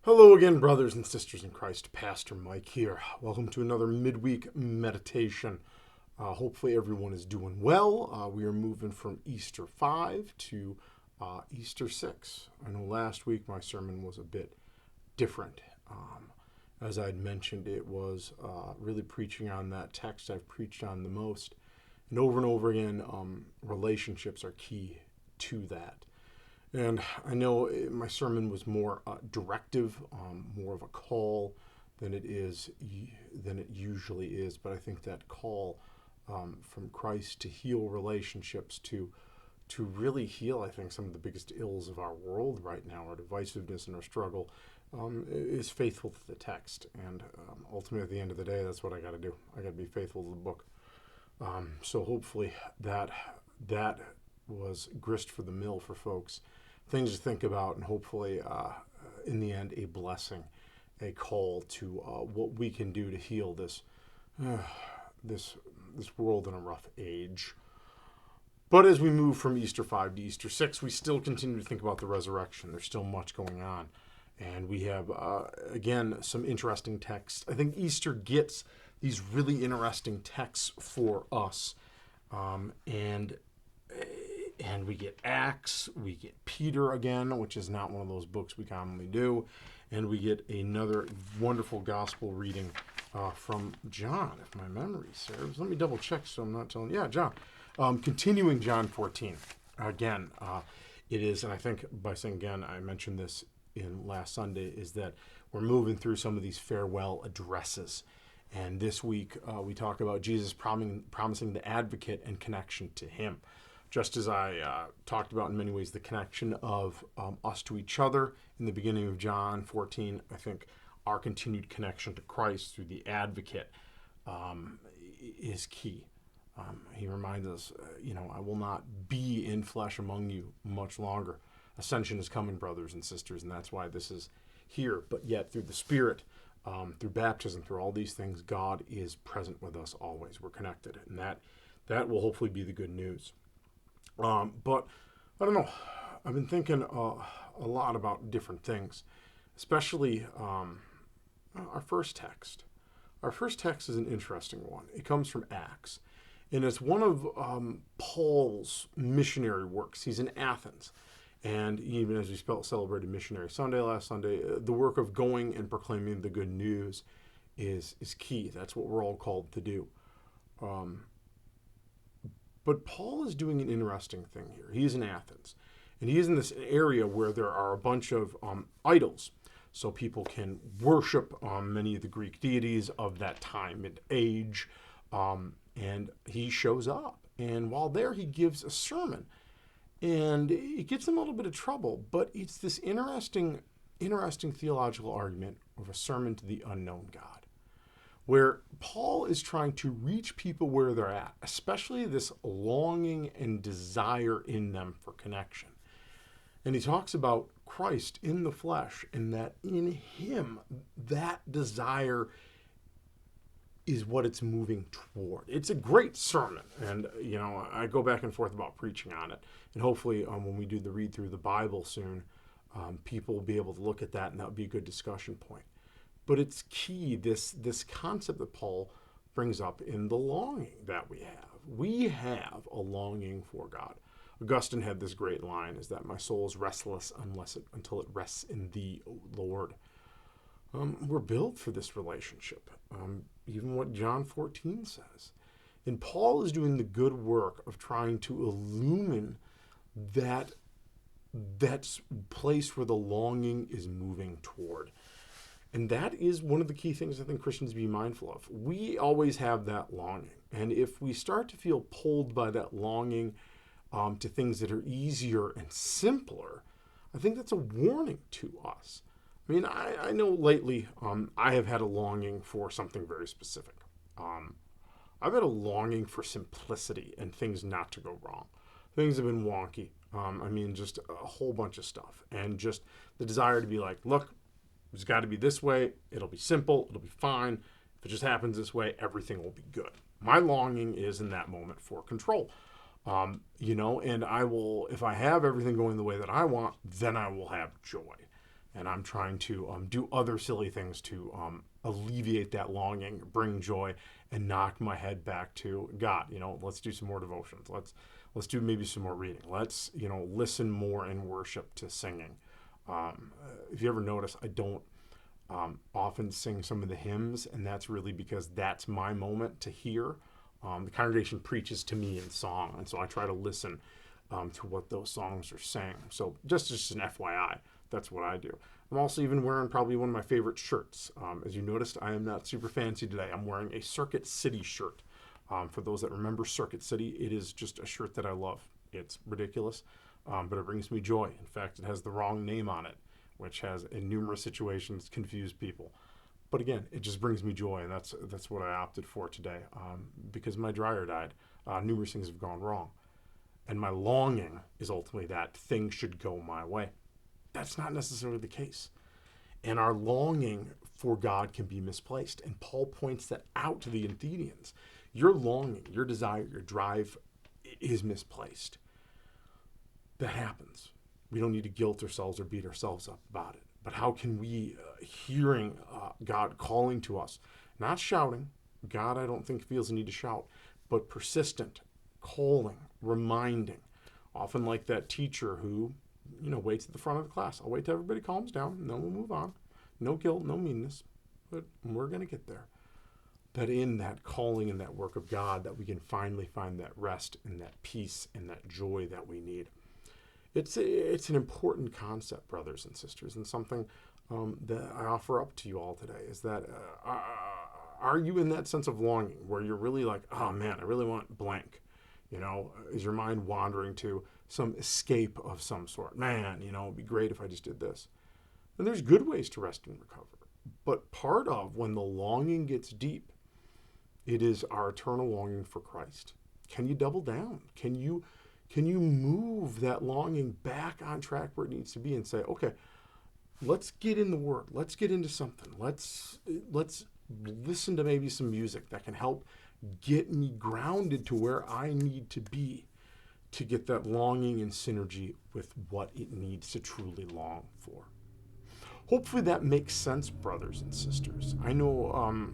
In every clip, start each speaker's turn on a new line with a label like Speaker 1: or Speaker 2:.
Speaker 1: Hello again, brothers and sisters in Christ. Pastor Mike here. Welcome to another midweek meditation. Hopefully, everyone is doing well. We are moving from Easter 5 to Easter 6. I know last week my sermon was a bit different. As I'd mentioned, it was really preaching on that text I've preached on the most. And over again, relationships are key to that. And I know my sermon was more directive, more of a call than it usually is. But I think that call from Christ to heal relationships, to really heal, I think, some of the biggest ills of our world right now, our divisiveness and our struggle, is faithful to the text. And ultimately, at the end of the day, that's what I got to do. I got to be faithful to the book. So hopefully that was grist for the mill for folks, things to think about, and hopefully in the end a blessing, a call to what we can do to heal this world in a rough age. But as we move from Easter 5 to Easter 6, we still continue to think about the resurrection. There's still much going on, and we have again some interesting texts. I think Easter gets these really interesting texts for us, and we get Acts, we get Peter again, which is not one of those books we commonly do, and we get another wonderful gospel reading from John, if my memory serves. Let me double check so I'm not telling. Yeah, John. Continuing John 14. Again, it is, and I think by saying again, I mentioned this in last Sunday, is that we're moving through some of these farewell addresses. And this week, we talk about Jesus promising the advocate and connection to him. Just as I talked about in many ways the connection of us to each other in the beginning of John 14, I think our continued connection to Christ through the advocate is key. He reminds us, I will not be in flesh among you much longer. Ascension is coming, brothers and sisters, and that's why this is here. But yet, through the Spirit, through baptism, through all these things, God is present with us always. We're connected, and that will hopefully be the good news. But I don't know. I've been thinking a lot about different things, especially our first text. Our first text is an interesting one. It comes from Acts, and it's one of Paul's missionary works. He's in Athens. And even as we celebrated Missionary Sunday last Sunday, the work of going and proclaiming the good news is key. That's what we're all called to do. But Paul is doing an interesting thing here. He is in Athens, and he is in this area where there are a bunch of idols. So people can worship many of the Greek deities of that time and age. And he shows up. And while there, he gives a sermon. And it gets him a little bit of trouble, but it's this interesting theological argument of a sermon to the unknown God, where Paul is trying to reach people where they're at, especially this longing and desire in them for connection. And he talks about Christ in the flesh, and that in him, that desire is what it's moving toward. It's a great sermon, and I go back and forth about preaching on it, and hopefully when we do the read through the Bible soon, people will be able to look at that, and that would be a good discussion point. But it's key, this concept that Paul brings up in the longing that we have. We have a longing for God. Augustine had this great line, is that my soul is restless until it rests in thee, O Lord. We're built for this relationship, even what John 14 says. And Paul is doing the good work of trying to illumine that place where the longing is moving toward. And that is one of the key things I think Christians be mindful of. We always have that longing. And if we start to feel pulled by that longing to things that are easier and simpler, I think that's a warning to us. I mean, I know lately I have had a longing for something very specific. I've had a longing for simplicity and things not to go wrong. Things have been wonky. Just a whole bunch of stuff. And just the desire to be like, look, it's got to be this way. It'll be simple. It'll be fine. If it just happens this way, everything will be good. My longing is in that moment for control. And I will, if I have everything going the way that I want, then I will have joy. and I'm trying to do other silly things to alleviate that longing, bring joy, and knock my head back to God. Let's do some more devotions. Let's do maybe some more reading. Let's listen more in worship to singing. If you ever notice, I don't often sing some of the hymns, and that's really because that's my moment to hear. The congregation preaches to me in song, and so I try to listen to what those songs are saying. So just an FYI, that's what I do. I'm also even wearing probably one of my favorite shirts. As you noticed, I am not super fancy today. I'm wearing a Circuit City shirt. For those that remember Circuit City, it is just a shirt that I love. It's ridiculous, but it brings me joy. In fact, it has the wrong name on it, which has in numerous situations confused people. But again, it just brings me joy, and that's what I opted for today. Because my dryer died, numerous things have gone wrong. And my longing is ultimately that things should go my way. That's not necessarily the case. And our longing for God can be misplaced. And Paul points that out to the Athenians. Your longing, your desire, your drive is misplaced. That happens. We don't need to guilt ourselves or beat ourselves up about it. But how can we, hearing God calling to us, not shouting, God I don't think feels the need to shout, but persistent, calling, reminding, often like that teacher who, waits at the front of the class. I'll wait till everybody calms down, and then we'll move on. No guilt, no meanness, but we're going to get there. That in that calling and that work of God, that we can finally find that rest and that peace and that joy that we need. It's an important concept, brothers and sisters, and something that I offer up to you all today is that are you in that sense of longing where you're really like, oh man, I really want blank? Is your mind wandering to some escape of some sort? Man, it'd be great if I just did this. And there's good ways to rest and recover. But part of when the longing gets deep, it is our eternal longing for Christ. Can you double down? Can you move that longing back on track where it needs to be and say, okay, let's get in the Word. Let's get into something. Let's listen to maybe some music that can help get me grounded to where I need to be to get that longing in synergy with what it needs to truly long for. Hopefully that makes sense, brothers and sisters. I know,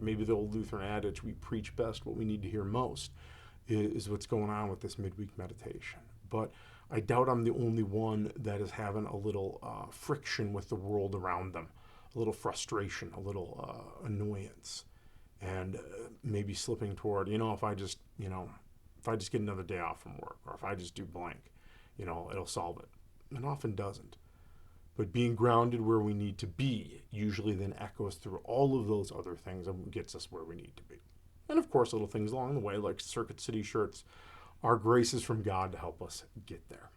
Speaker 1: maybe the old Lutheran adage, we preach best what we need to hear most, is what's going on with this midweek meditation. But I doubt I'm the only one that is having a little friction with the world around them, a little frustration, a little annoyance, and maybe slipping toward, if I just get another day off from work, or if I just do blank, it'll solve it. It often doesn't. But being grounded where we need to be usually then echoes through all of those other things and gets us where we need to be. And of course, little things along the way, like Circuit City shirts, are graces from God to help us get there.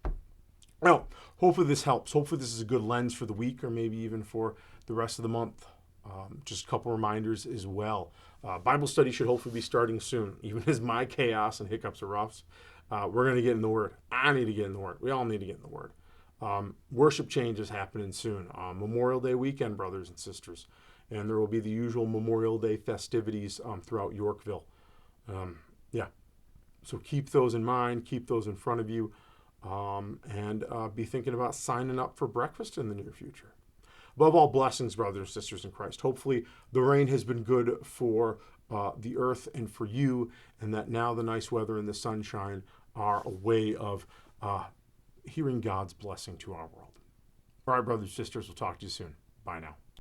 Speaker 1: Well, hopefully this helps. Hopefully this is a good lens for the week or maybe even for the rest of the month. Just a couple reminders as well. Bible study should hopefully be starting soon. Even as my chaos and hiccups are rough, we're going to get in the Word. I need to get in the Word. We all need to get in the Word. Worship change is happening soon. Memorial Day weekend, brothers and sisters. And there will be the usual Memorial Day festivities throughout Yorkville. So keep those in mind. Keep those in front of you. And be thinking about signing up for breakfast in the near future. Above all, blessings, brothers and sisters in Christ. Hopefully the rain has been good for the earth and for you, and that now the nice weather and the sunshine are a way of hearing God's blessing to our world. All right, brothers and sisters, we'll talk to you soon. Bye now.